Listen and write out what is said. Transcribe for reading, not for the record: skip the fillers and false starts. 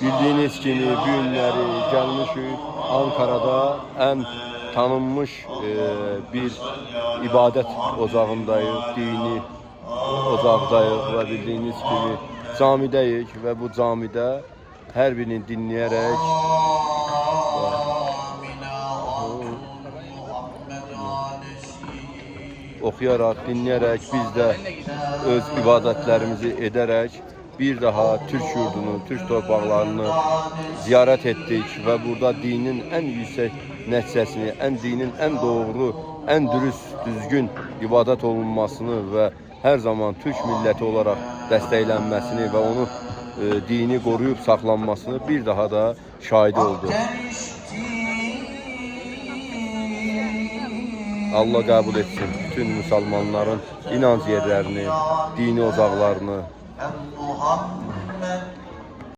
Bildiğiniz gibi bu günləri gəlmişik Ankara'da en tanınmış bir ibadet ocağındayız, dini ocaqdayıq və bildiyiniz kimi camidəyik və bu camidə hər birini dinləyərək oxuyaraq, dinləyərək biz də öz ibadətlərimizi edərək bir daha Türk yurdunu, Türk torpaqlarını ziyarət etdik və burada dinin en yüksək nəticəsini, dinin en doğru, en dürüst, düzgün ibadət olunmasını və hər zaman Türk milləti olaraq dəstəklənməsini və onu dini qoruyub saxlanmasını bir daha da şahidi oldu. Allah qəbul etsin bütün müsəlmanların inanc yerlərini, dini ocaqlarını.